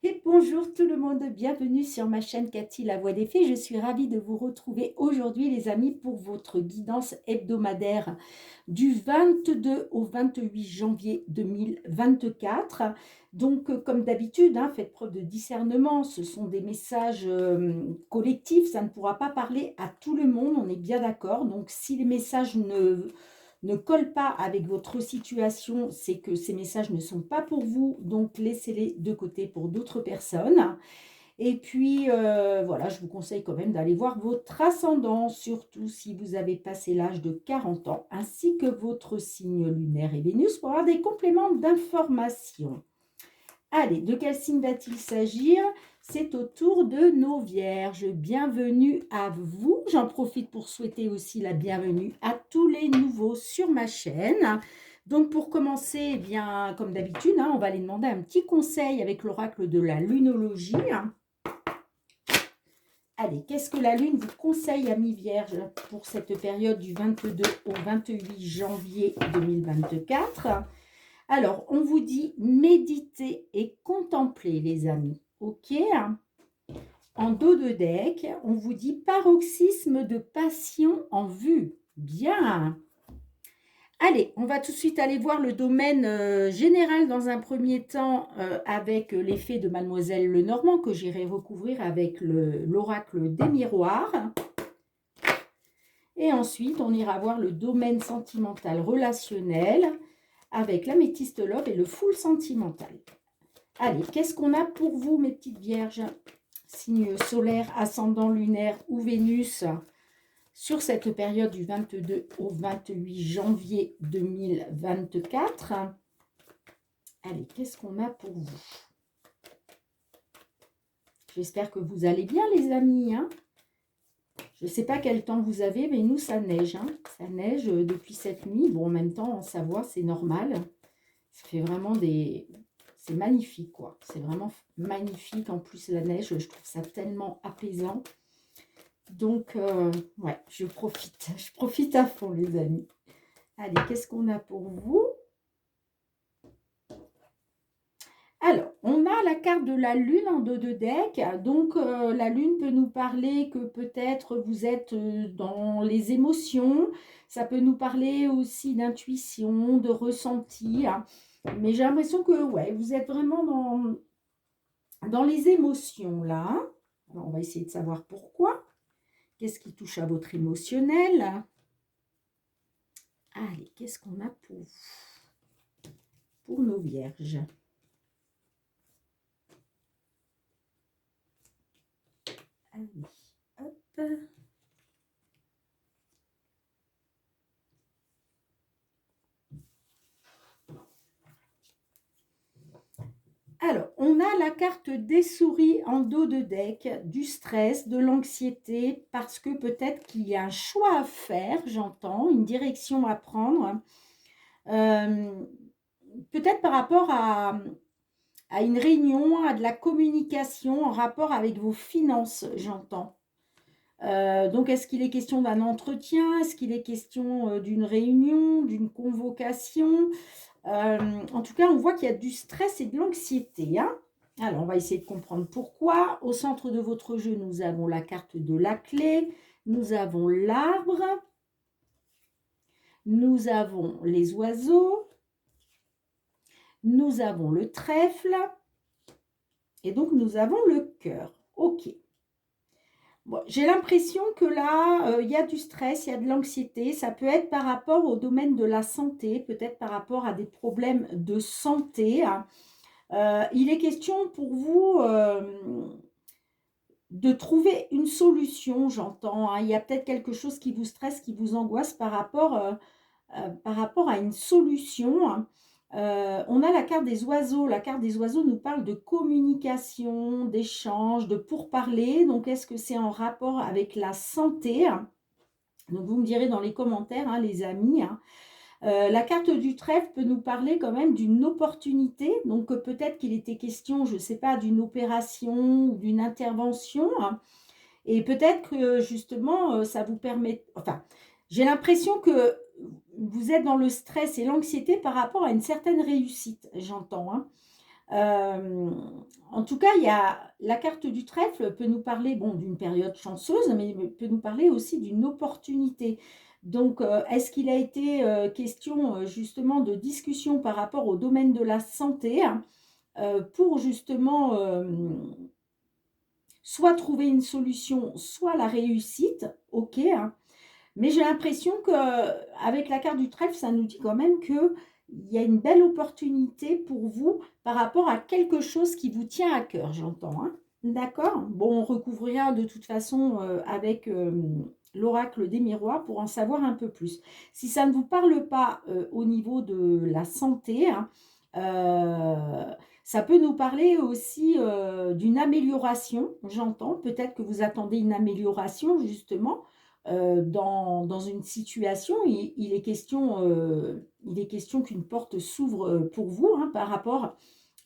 Et bonjour tout le monde, bienvenue sur ma chaîne Cathy La Voix des Fées. Je suis ravie de vous retrouver aujourd'hui les amis pour votre guidance hebdomadaire du 22 au 28 janvier 2024. Donc comme d'habitude, faites preuve de discernement, ce sont des messages collectifs, ça ne pourra pas parler à tout le monde, on est bien d'accord. Donc si les messages ne colle pas avec votre situation, c'est que ces messages ne sont pas pour vous, donc laissez-les de côté pour d'autres personnes. Et puis, voilà, je vous conseille quand même d'aller voir votre ascendant, surtout si vous avez passé l'âge de 40 ans, ainsi que votre signe lunaire et Vénus, pour avoir des compléments d'information. Allez, de quel signe va-t-il s'agir? C'est au tour de nos vierges. Bienvenue à vous. J'en profite pour souhaiter aussi la bienvenue à tous les nouveaux sur ma chaîne. Donc pour commencer, eh bien, comme d'habitude, on va aller demander un petit conseil avec l'oracle de la lunologie. Allez, qu'est-ce que la Lune vous conseille, amis vierges, pour cette période du 22 au 28 janvier 2024? Alors, on vous dit méditer et contempler, les amis. OK? En dos de deck, on vous dit paroxysme de passion en vue. Bien. Allez, on va tout de suite aller voir le domaine général dans un premier temps avec l'effet de Mademoiselle Lenormand que j'irai recouvrir avec l'oracle des miroirs. Et ensuite, on ira voir le domaine sentimental relationnel avec l'améthyste love et le full sentimental. Allez, qu'est-ce qu'on a pour vous, mes petites vierges? Signe solaire, ascendant lunaire ou Vénus sur cette période du 22 au 28 janvier 2024. Allez, qu'est-ce qu'on a pour vous? J'espère que vous allez bien, les amis. Je ne sais pas quel temps vous avez, mais nous, ça neige. Ça neige depuis cette nuit. Bon, en même temps, en Savoie, c'est normal. Ça fait vraiment des... C'est magnifique, quoi. C'est vraiment magnifique. En plus, la neige, je trouve ça tellement apaisant. Donc, ouais, je profite. Je profite à fond, les amis. Allez, qu'est-ce qu'on a pour vous? Alors, on a la carte de la Lune en dos de deck. Donc, la Lune peut nous parler que peut-être vous êtes dans les émotions. Ça peut nous parler aussi d'intuition, de ressenti. Mais j'ai l'impression que, ouais, vous êtes vraiment dans les émotions, là. Alors, on va essayer de savoir pourquoi. Qu'est-ce qui touche à votre émotionnel? Allez, qu'est-ce qu'on a pour vous? Pour nos vierges. Allez, hop. Alors, on a la carte des souris en dos de deck, du stress, de l'anxiété, parce que peut-être qu'il y a un choix à faire, j'entends, une direction à prendre. Peut-être par rapport à une réunion, à de la communication en rapport avec vos finances, j'entends. Donc, est-ce qu'il est question d'un entretien? Est-ce qu'il est question d'une réunion, d'une convocation? En tout cas, on voit qu'il y a du stress et de l'anxiété. Alors, on va essayer de comprendre pourquoi. Au centre de votre jeu, nous avons la carte de la clé, nous avons l'arbre, nous avons les oiseaux, nous avons le trèfle, et donc nous avons le cœur. Ok. Bon, j'ai l'impression que là, il y a du stress, il y a de l'anxiété. Ça peut être par rapport au domaine de la santé, peut-être par rapport à des problèmes de santé. Il est question pour vous de trouver une solution, j'entends. Il y a peut-être quelque chose qui vous stresse, qui vous angoisse par rapport à une solution. On a la carte des oiseaux. La carte des oiseaux nous parle de communication, d'échange, de pourparler. Donc, est-ce que c'est en rapport avec la santé? Donc, vous me direz dans les commentaires, les amis. La carte du trèfle peut nous parler quand même d'une opportunité. Donc, peut-être qu'il était question, je ne sais pas, d'une opération ou d'une intervention. Et peut-être que justement, ça vous permet... Enfin, j'ai l'impression que vous êtes dans le stress et l'anxiété par rapport à une certaine réussite, j'entends. En tout cas, il y a la carte du trèfle peut nous parler bon, d'une période chanceuse, mais peut nous parler aussi d'une opportunité. Donc, est-ce qu'il a été question justement de discussion par rapport au domaine de la santé hein, pour justement soit trouver une solution, soit la réussite, ok, hein. Mais j'ai l'impression qu'avec la carte du trèfle, ça nous dit quand même qu'il y a une belle opportunité pour vous par rapport à quelque chose qui vous tient à cœur, j'entends. Hein. D'accord? Bon, on recouvrira de toute façon avec l'oracle des miroirs pour en savoir un peu plus. Si ça ne vous parle pas au niveau de la santé, hein, ça peut nous parler aussi d'une amélioration, j'entends. Peut-être que vous attendez une amélioration, justement dans une situation, il est question qu'une porte s'ouvre pour vous hein, par rapport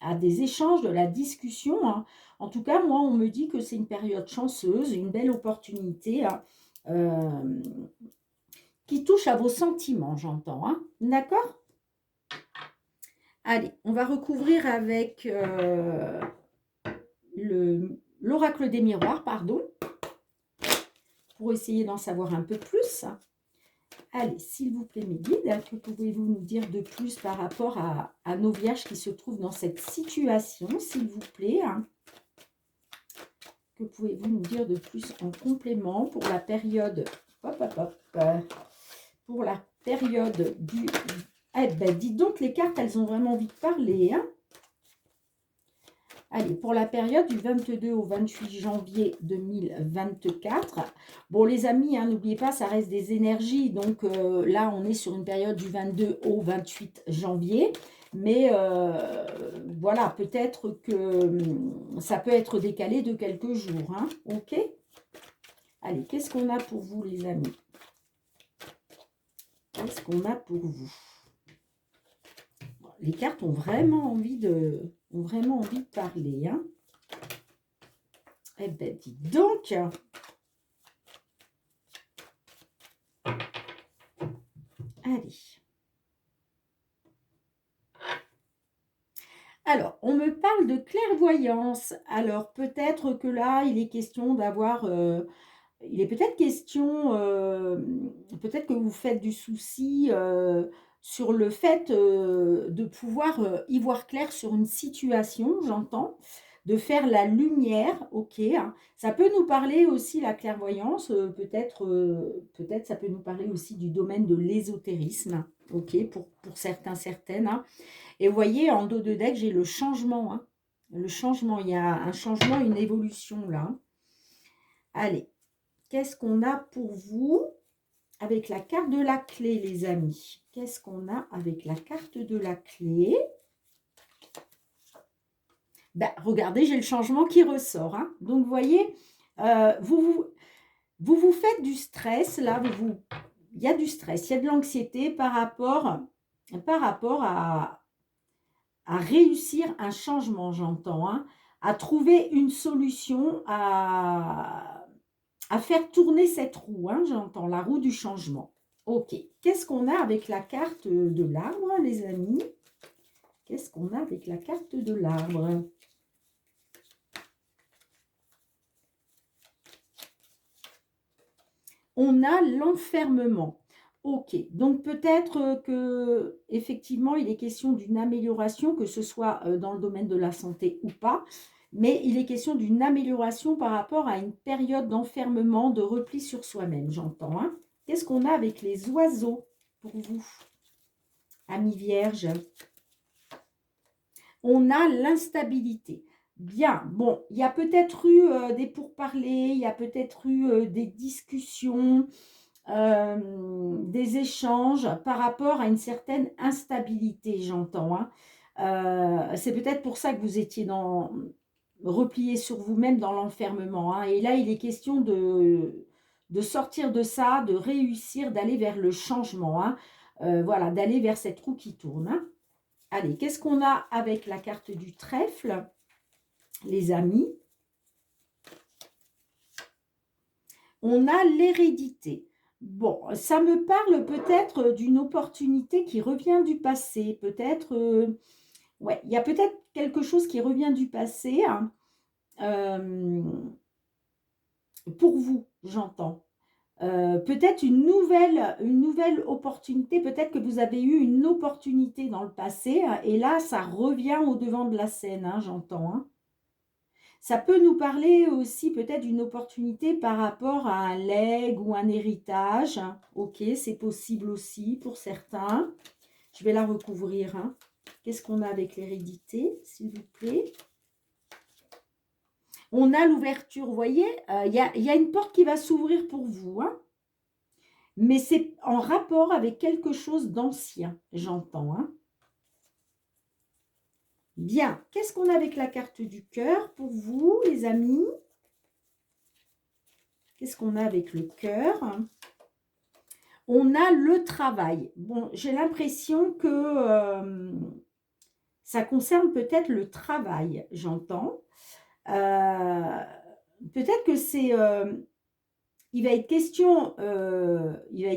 à des échanges, de la discussion. Hein. En tout cas, moi, on me dit que c'est une période chanceuse, une belle opportunité hein, qui touche à vos sentiments, j'entends. Hein. D'accord? Allez, on va recouvrir avec l'oracle des miroirs, pardon, pour essayer d'en savoir un peu plus. Allez, s'il vous plaît, mes guides, que pouvez-vous nous dire de plus par rapport à nos vierges qui se trouvent dans cette situation, s'il vous plaît hein. Que pouvez-vous nous dire de plus en complément pour la période, pour la période du... Eh ben, dites donc, les cartes, elles ont vraiment envie de parler, hein. Allez, pour la période du 22 au 28 janvier 2024. Bon, les amis, hein, n'oubliez pas, ça reste des énergies. Donc là, on est sur une période du 22 au 28 janvier. Mais voilà, peut-être que ça peut être décalé de quelques jours. Hein, ok? Allez, qu'est-ce qu'on a pour vous, les amis? Qu'est-ce qu'on a pour vous? Les cartes ont vraiment envie de parler. Hein. Eh bien, dis donc. Allez. Alors, on me parle de clairvoyance. Alors, peut-être que là, il est question d'avoir... il est peut-être question... peut-être que vous faites du souci... sur le fait de pouvoir y voir clair sur une situation, j'entends, de faire la lumière, ok. Hein. Ça peut nous parler aussi, la clairvoyance, peut-être ça peut nous parler aussi du domaine de l'ésotérisme, ok, pour certains, certaines. Hein. Et vous voyez, en dos de deck, j'ai le changement. Hein. Le changement, il y a un changement, une évolution là. Allez, qu'est-ce qu'on a pour vous avec la carte de la clé, les amis? Qu'est-ce qu'on a avec la carte de la clé? Ben, regardez, j'ai le changement qui ressort. Hein. Donc, vous voyez, vous faites du stress. Là, il y a du stress, il y a de l'anxiété par rapport à réussir un changement, j'entends. Hein, à trouver une solution, à faire tourner cette roue, hein, j'entends, la roue du changement. Ok, qu'est-ce qu'on a avec la carte de l'arbre, les amis? Qu'est-ce qu'on a avec la carte de l'arbre? On a l'enfermement. Ok, donc peut-être que effectivement il est question d'une amélioration, que ce soit dans le domaine de la santé ou pas, mais il est question d'une amélioration par rapport à une période d'enfermement, de repli sur soi-même, j'entends. Hein. Qu'est-ce qu'on a avec les oiseaux pour vous, amis vierges? On a l'instabilité. Bien, bon, il y a peut-être eu des pourparlers, il y a peut-être eu des discussions, des échanges par rapport à une certaine instabilité, j'entends. Hein. C'est peut-être pour ça que vous étiez replié sur vous-même dans l'enfermement. Hein. Et là, il est question de sortir de ça, de réussir, d'aller vers le changement. Hein. Voilà, d'aller vers cette roue qui tourne. Hein. Allez, qu'est-ce qu'on a avec la carte du trèfle, les amis? On a l'hérédité. Bon, ça me parle peut-être d'une opportunité qui revient du passé, peut-être Ouais, il y a peut-être quelque chose qui revient du passé, hein, pour vous, j'entends. Peut-être une nouvelle opportunité, peut-être que vous avez eu une opportunité dans le passé, hein, et là, ça revient au devant de la scène, hein, j'entends, hein. Ça peut nous parler aussi peut-être d'une opportunité par rapport à un legs ou un héritage, hein. OK, c'est possible aussi pour certains. Je vais la recouvrir, hein. Qu'est-ce qu'on a avec l'hérédité, s'il vous plaît? On a l'ouverture, vous voyez, y a une porte qui va s'ouvrir pour vous, hein, mais c'est en rapport avec quelque chose d'ancien, j'entends, hein. Bien, qu'est-ce qu'on a avec la carte du cœur pour vous, les amis? Qu'est-ce qu'on a avec le cœur? On a le travail. Bon, j'ai l'impression que ça concerne peut-être le travail, j'entends. Euh, Peut-être que c'est... il va être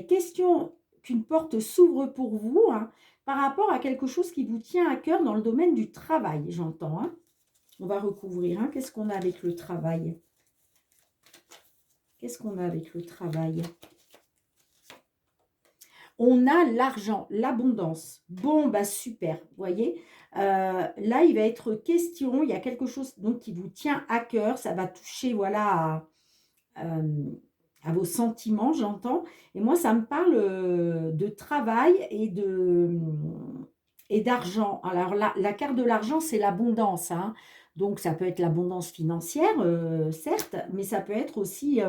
question qu'une porte s'ouvre pour vous, hein, par rapport à quelque chose qui vous tient à cœur dans le domaine du travail, j'entends, hein. On va recouvrir, hein. Qu'est-ce qu'on a avec le travail? Qu'est-ce qu'on a avec le travail? On a l'argent, l'abondance. Bon, bah super, vous voyez. Là, il va être question, il y a quelque chose donc qui vous tient à cœur, ça va toucher, voilà, à vos sentiments, j'entends. Et moi, ça me parle de travail et d'argent. Alors, la carte de l'argent, c'est l'abondance, hein. Donc, ça peut être l'abondance financière, certes, mais ça peut être aussi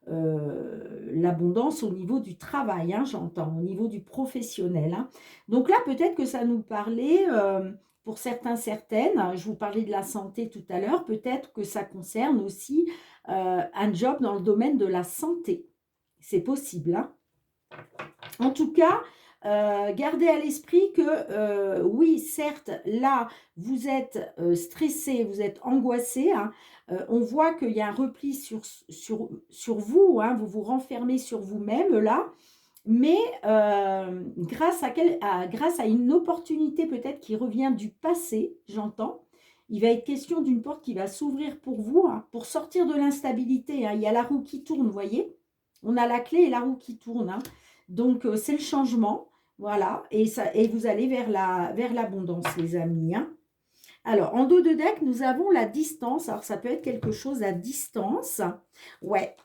l'abondance au niveau du travail, hein, j'entends, au niveau du professionnel, hein. Donc là, peut-être que ça nous parlait, pour certains, certaines, je vous parlais de la santé tout à l'heure, peut-être que ça concerne aussi un job dans le domaine de la santé. C'est possible, hein. En tout cas, gardez à l'esprit que oui, certes, là, vous êtes stressé, vous êtes angoissé, hein. On voit qu'il y a un repli sur vous, hein, vous vous renfermez sur vous-même, là. Mais grâce à une opportunité peut-être qui revient du passé, j'entends, il va être question d'une porte qui va s'ouvrir pour vous, hein, pour sortir de l'instabilité, hein. Il y a la roue qui tourne, vous voyez. On a la clé et la roue qui tourne, hein. Donc, c'est le changement, voilà. Et vous allez vers l'abondance, les amis, hein. Alors, en dos de deck, nous avons la distance. Alors, ça peut être quelque chose à distance. Ouais,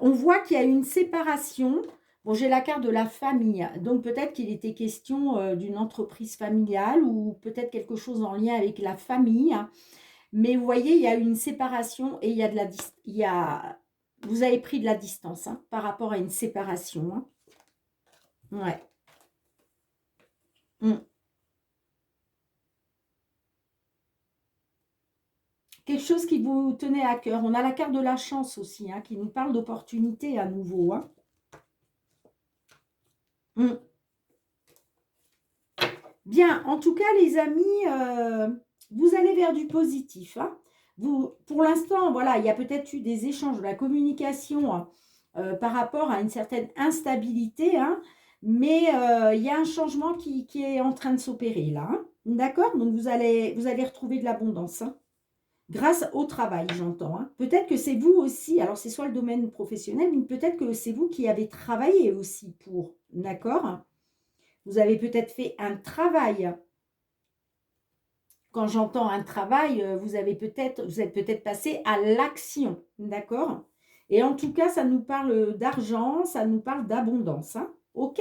on voit qu'il y a une séparation. Bon, j'ai la carte de la famille. Donc, peut-être qu'il était question d'une entreprise familiale ou peut-être quelque chose en lien avec la famille. Mais vous voyez, il y a une séparation et il y a de la vous avez pris de la distance, hein, par rapport à une séparation, hein. Ouais. Mm. Quelque chose qui vous tenait à cœur. On a la carte de la chance aussi, hein, qui nous parle d'opportunités à nouveau, hein. Mm. Bien, en tout cas, les amis, vous allez vers du positif, hein. Pour l'instant, voilà, il y a peut-être eu des échanges, de la communication, hein, par rapport à une certaine instabilité, hein, mais il y a un changement qui est en train de s'opérer là, hein. D'accord? Donc, vous allez retrouver de l'abondance, hein. Grâce au travail, j'entends, hein. Peut-être que c'est vous aussi, alors c'est soit le domaine professionnel, mais peut-être que c'est vous qui avez travaillé aussi pour, d'accord? Vous avez peut-être fait un travail. Quand j'entends un travail, vous êtes peut-être passé à l'action, d'accord? Et en tout cas, ça nous parle d'argent, ça nous parle d'abondance, hein. OK?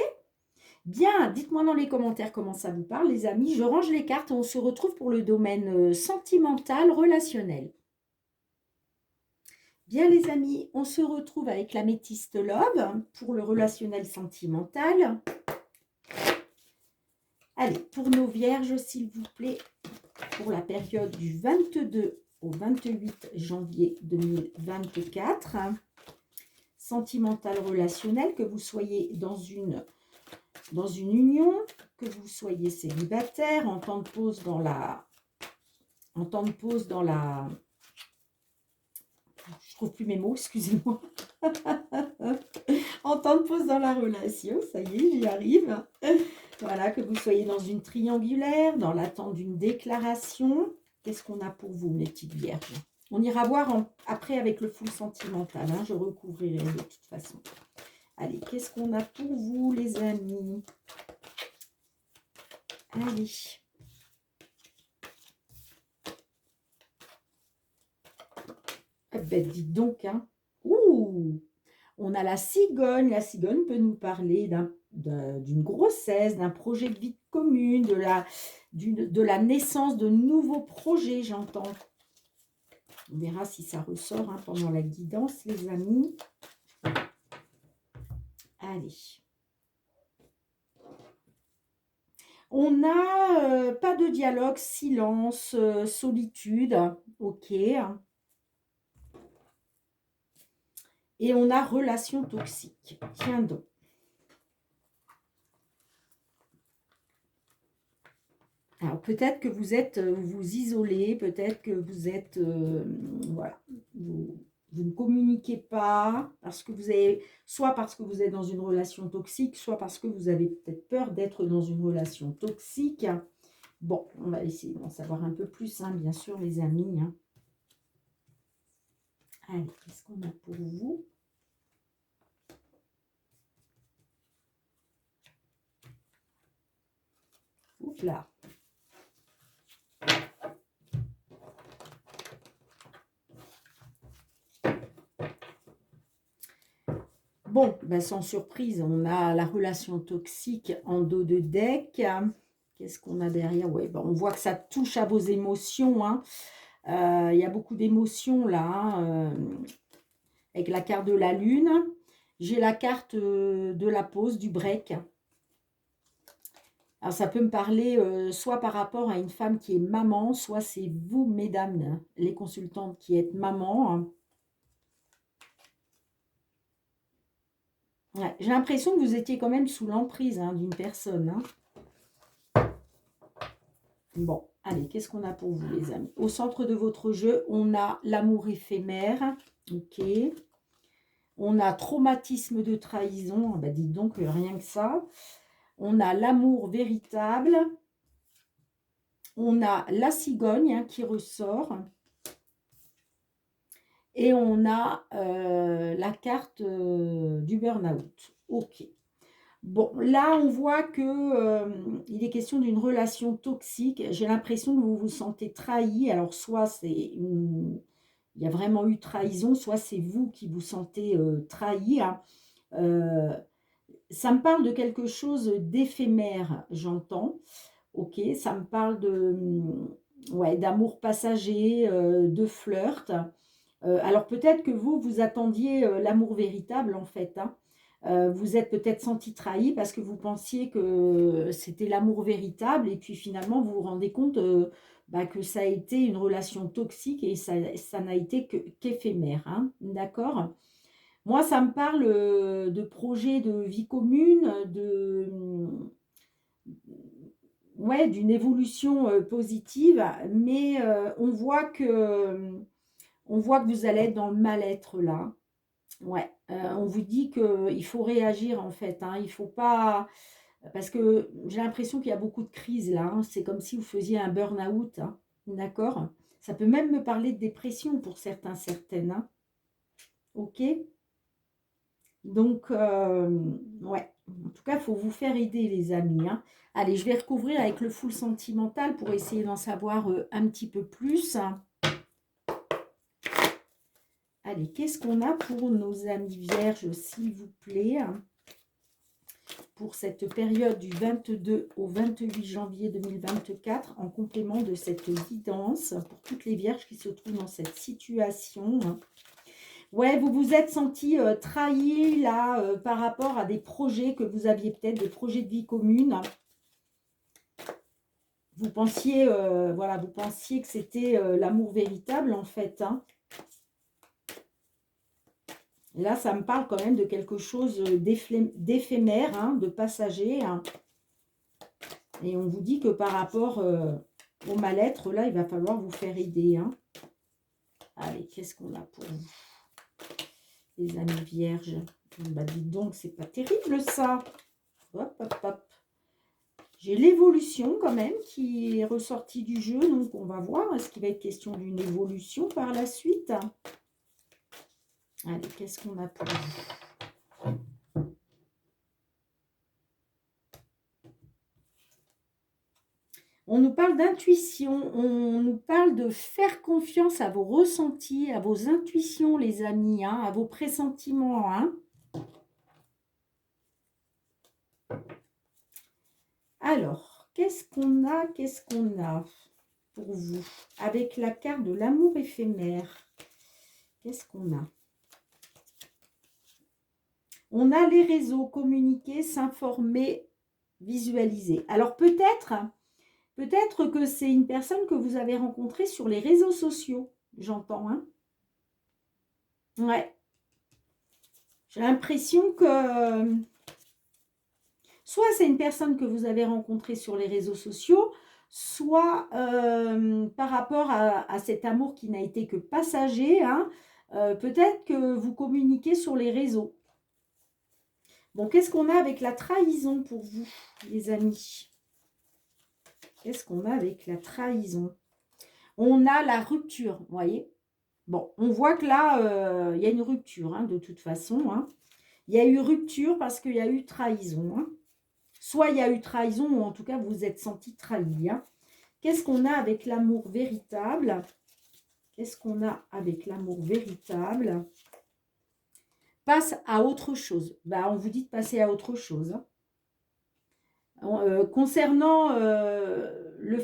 Bien, dites-moi dans les commentaires comment ça vous parle, les amis. Je range les cartes et on se retrouve pour le domaine sentimental, relationnel. Bien les amis, on se retrouve avec l'améthyste love pour le relationnel sentimental. Allez, pour nos vierges, s'il vous plaît, pour la période du 22 au 28 janvier 2024. Sentimental relationnel, que vous soyez dans une union, que vous soyez célibataire, en temps de pause dans la... Je trouve plus mes mots, excusez-moi. En temps de pause dans la relation, ça y est, j'y arrive. Voilà, que vous soyez dans une triangulaire, dans l'attente d'une déclaration. Qu'est-ce qu'on a pour vous, mes petites vierges? On ira voir après avec le full sentimental. Hein, je recouvrirai de toute façon. Allez, qu'est-ce qu'on a pour vous, les amis? Allez. Eh ben, dites donc, hein. Ouh! On a la cigogne. La cigogne peut nous parler d'une grossesse, d'un projet de vie commune, de la naissance de nouveaux projets, j'entends. On verra si ça ressort hein, pendant la guidance, les amis. Allez. On a pas de dialogue, silence, solitude. Ok. Et on a relation toxique. Tiens donc. Alors peut-être que vous êtes, vous isolez, peut-être que vous êtes, voilà, vous ne communiquez pas, soit parce que vous êtes dans une relation toxique, soit parce que vous avez peut-être peur d'être dans une relation toxique. Bon, on va essayer d'en savoir un peu plus, hein, bien sûr, les amis. Hein. Allez, qu'est-ce qu'on a pour vous? Oups là. Bon, ben sans surprise, on a la relation toxique en dos de deck. Qu'est-ce qu'on a derrière? Ouais, ben on voit que ça touche à vos émotions. Hein. Il y a beaucoup d'émotions là, hein, avec la carte de la lune. J'ai la carte de la pause, du break. Alors ça peut me parler soit par rapport à une femme qui est maman, soit c'est vous, mesdames, les consultantes qui êtes maman. Hein. Ouais, j'ai l'impression que vous étiez quand même sous l'emprise hein, d'une personne. Hein. Bon, allez, qu'est-ce qu'on a pour vous, les amis? Au centre de votre jeu, on a l'amour éphémère. Ok. On a traumatisme de trahison. Ah bah, dites donc, rien que ça. On a l'amour véritable. On a la cigogne hein, qui ressort. Et on a la carte du burn-out. Ok. Bon, là, on voit que il est question d'une relation toxique. J'ai l'impression que vous vous sentez trahi. Alors, soit il y a vraiment eu trahison, soit c'est vous qui vous sentez trahi. Hein. Ça me parle de quelque chose d'éphémère, j'entends. Ok, ça me parle ouais, d'amour passager, de flirt. Alors peut-être que vous attendiez l'amour véritable en fait. Hein. Vous êtes peut-être senti trahi parce que vous pensiez que c'était l'amour véritable et puis finalement vous vous rendez compte bah, que ça a été une relation toxique et ça n'a été qu'éphémère. Hein. D'accord? Moi, ça me parle de projets de vie commune, ouais, d'une évolution positive, mais on voit que vous allez être dans le mal-être là. Ouais, on vous dit qu'il faut réagir en fait. Hein, il faut pas. Parce que j'ai l'impression qu'il y a beaucoup de crises là. Hein, c'est comme si vous faisiez un burn-out. Hein, d'accord? Ça peut même me parler de dépression pour certains, certaines. Hein, ok? Donc, ouais. En tout cas, il faut vous faire aider, les amis. Hein. Allez, je vais recouvrir avec le full sentimental pour essayer d'en savoir un petit peu plus. Allez, qu'est-ce qu'on a pour nos amis vierges, s'il vous plaît, pour cette période du 22 au 28 janvier 2024, en complément de cette guidance, pour toutes les vierges qui se trouvent dans cette situation. Ouais, vous vous êtes senti trahi là par rapport à des projets que vous aviez peut-être, des projets de vie commune. Vous pensiez, voilà, vous pensiez que c'était l'amour véritable en fait. Hein. Là, ça me parle quand même de quelque chose d'éphémère, hein, de passager. Hein. Et on vous dit que par rapport au mal-être, là, il va falloir vous faire aider. Hein. Allez, qu'est-ce qu'on a pour vous? les amis vierges. Bah, dites donc, c'est pas terrible ça. Hop, hop, hop. J'ai l'évolution quand même qui est ressortie du jeu, donc on va voir. Est-ce qu'il va être question d'une évolution par la suite? Allez, qu'est-ce qu'on a pour vous? On nous parle d'intuition, on nous parle de faire confiance à vos ressentis, à vos intuitions, les amis, hein, à vos pressentiments. Hein. Alors, qu'est-ce qu'on a pour vous avec la carte de l'amour éphémère? Qu'est-ce qu'on a? On a les réseaux, communiquer, s'informer, visualiser. Alors peut-être que c'est une personne que vous avez rencontrée sur les réseaux sociaux, j'entends. Hein. Ouais. J'ai l'impression que soit c'est une personne que vous avez rencontrée sur les réseaux sociaux, soit par rapport à cet amour qui n'a été que passager, hein, peut-être que vous communiquez sur les réseaux. Bon, qu'est-ce qu'on a avec la trahison pour vous, les amis? Qu'est-ce qu'on a avec la trahison? On a la rupture, vous voyez? Bon, on voit que là, il y a une rupture, hein, de toute façon. Hein. Il y a eu rupture parce qu'il y a eu trahison. Hein. Soit il y a eu trahison, ou en tout cas, vous vous êtes senti trahi. Hein. Qu'est-ce qu'on a avec l'amour véritable? Qu'est-ce qu'on a avec l'amour véritable? Passe à autre chose. Bah, on vous dit de passer à autre chose. Hein. Concernant le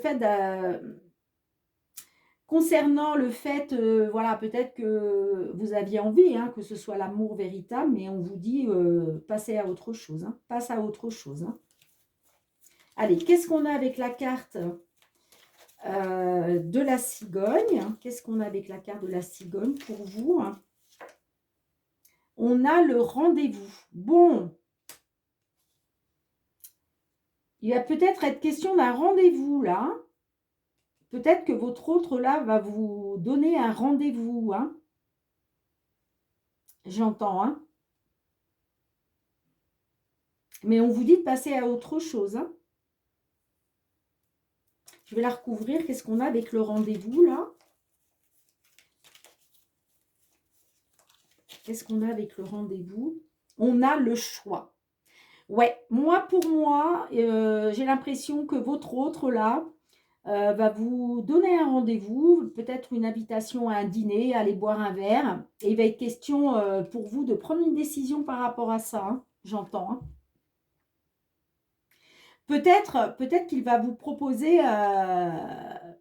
fait voilà, peut-être que vous aviez envie, hein, que ce soit l'amour véritable, mais on vous dit passez à autre chose. Hein, passe à autre chose. Hein. Allez, qu'est-ce qu'on a avec la carte de la cigogne? Qu'est-ce qu'on a avec la carte de la cigogne pour vous? Hein? On a le rendez-vous. Bon. Il va peut-être être question d'un rendez-vous là. Peut-être que votre autre là va vous donner un rendez-vous. Hein. J'entends. Hein. Mais on vous dit de passer à autre chose. Hein. Je vais la recouvrir. Qu'est-ce qu'on a avec le rendez-vous là? Qu'est-ce qu'on a avec le rendez-vous? On a le choix. Ouais, pour moi, j'ai l'impression que votre autre là va vous donner un rendez-vous, peut-être une invitation à un dîner, à aller boire un verre. Et il va être question pour vous de prendre une décision par rapport à ça. Hein, j'entends. Hein. Peut-être qu'il va vous proposer la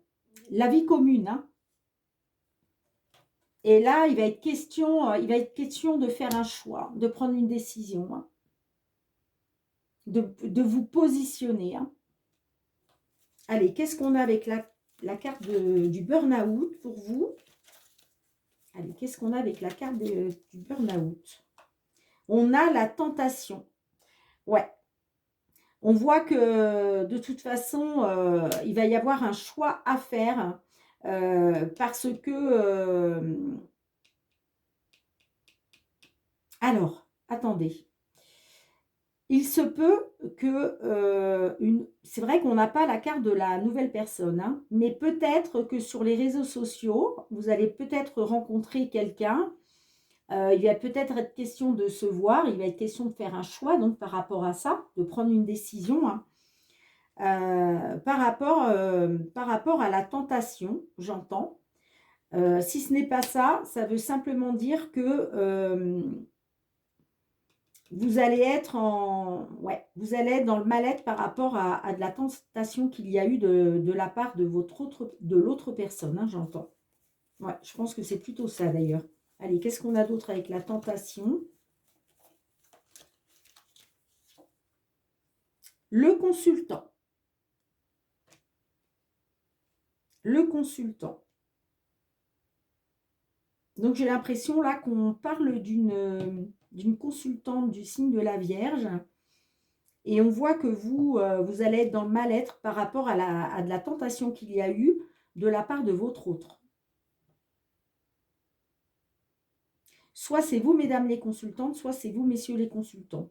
vie commune. Hein. Et là, il va être question de faire un choix, de prendre une décision, hein. de vous positionner. Hein. Allez, qu'est-ce qu'on a avec la carte du burn-out pour vous? Allez, qu'est-ce qu'on a avec la carte du burn-out? On a la tentation. Ouais. On voit que de toute façon, il va y avoir un choix à faire parce que... alors, attendez. Il se peut que... c'est vrai qu'on n'a pas la carte de la nouvelle personne, hein, mais peut-être que sur les réseaux sociaux, vous allez peut-être rencontrer quelqu'un. Il va peut-être être question de se voir, il va être question de faire un choix, donc par rapport à ça, de prendre une décision, hein, par rapport à la tentation, j'entends. Si ce n'est pas ça, ça veut simplement dire que vous allez être vous allez être dans le mal-être par rapport à de la tentation qu'il y a eu de la part de l'autre personne, hein, j'entends. Ouais, je pense que c'est plutôt ça d'ailleurs. Allez, qu'est-ce qu'on a d'autre avec la tentation? Le consultant. Le consultant. Donc, j'ai l'impression là qu'on parle d'une consultante du signe de la Vierge. Et on voit que vous allez être dans le mal-être par rapport à de la tentation qu'il y a eu de la part de votre autre. Soit c'est vous, mesdames les consultantes, soit c'est vous, messieurs les consultants.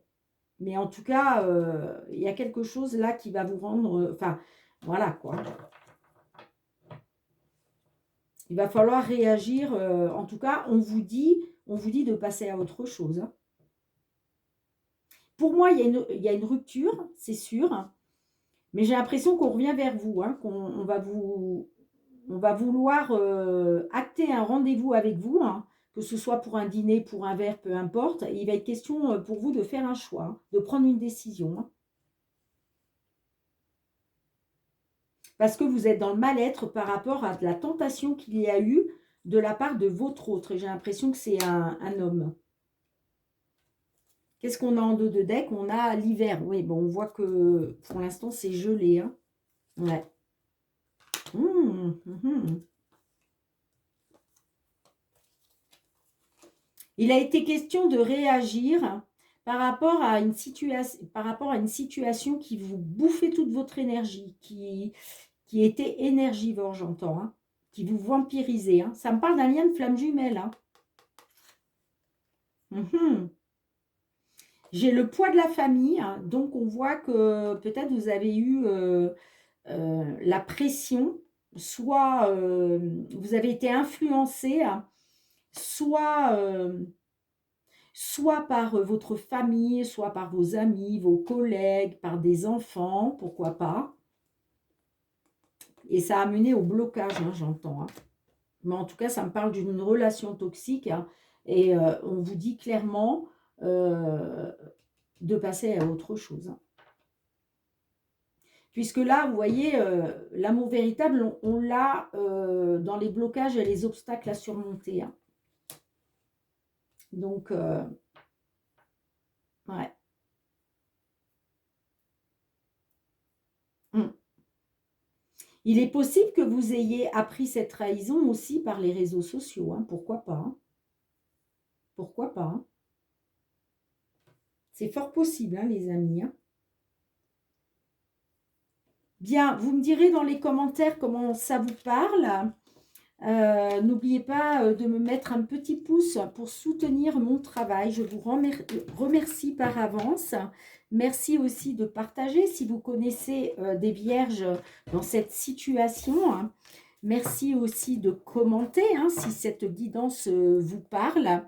Mais en tout cas, il y a quelque chose là qui va vous rendre... Enfin, voilà quoi. Il va falloir réagir. En tout cas, on vous dit de passer à autre chose, hein. Pour moi, il y a une rupture, c'est sûr. Mais j'ai l'impression qu'on revient vers vous, hein, on va vouloir acter un rendez-vous avec vous, hein, que ce soit pour un dîner, pour un verre, peu importe. Il va être question pour vous de faire un choix, hein, de prendre une décision, hein. Parce que vous êtes dans le mal-être par rapport à la tentation qu'il y a eu de la part de votre autre. Et j'ai l'impression que c'est un homme. Qu'est-ce qu'on a en dos de deck? On a l'hiver. Oui, bon, on voit que pour l'instant, c'est gelé, hein. Ouais. Mmh. Il a été question de réagir par rapport à une situation qui vous bouffait toute votre énergie, qui était énergivore, j'entends, hein, qui vous vampirisait, hein. Ça me parle d'un lien de flamme jumelle, hein. Mhm. J'ai le poids de la famille, hein, donc on voit que peut-être vous avez eu la pression, soit vous avez été influencé, hein, soit, soit par votre famille, soit par vos amis, vos collègues, par des enfants, pourquoi pas. Et ça a mené au blocage, hein, j'entends, hein. Mais en tout cas, ça me parle d'une relation toxique, hein, et on vous dit clairement euh, de passer à autre chose, hein. Puisque là, vous voyez, l'amour véritable, on l'a dans les blocages et les obstacles à surmonter, hein. Donc, ouais. Mm. Il est possible que vous ayez appris cette trahison aussi par les réseaux sociaux, hein. Pourquoi pas, hein. Pourquoi pas, hein. C'est fort possible, hein, les amis, hein. Bien, vous me direz dans les commentaires comment ça vous parle. N'oubliez pas de me mettre un petit pouce pour soutenir mon travail. Je vous remercie par avance. Merci aussi de partager si vous connaissez des vierges dans cette situation, hein. Merci aussi de commenter, hein, si cette guidance vous parle.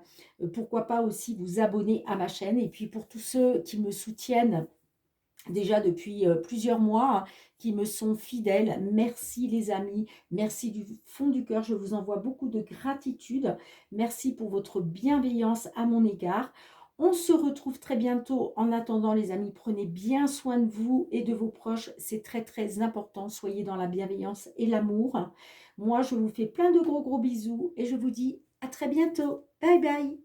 Pourquoi pas aussi vous abonner à ma chaîne. Et puis pour tous ceux qui me soutiennent déjà depuis plusieurs mois, hein, qui me sont fidèles. Merci les amis, merci du fond du cœur, je vous envoie beaucoup de gratitude. Merci pour votre bienveillance à mon égard. On se retrouve très bientôt. En attendant les amis, prenez bien soin de vous et de vos proches. C'est très très important. Soyez dans la bienveillance et l'amour. Moi, je vous fais plein de gros bisous et je vous dis à très bientôt. Bye bye.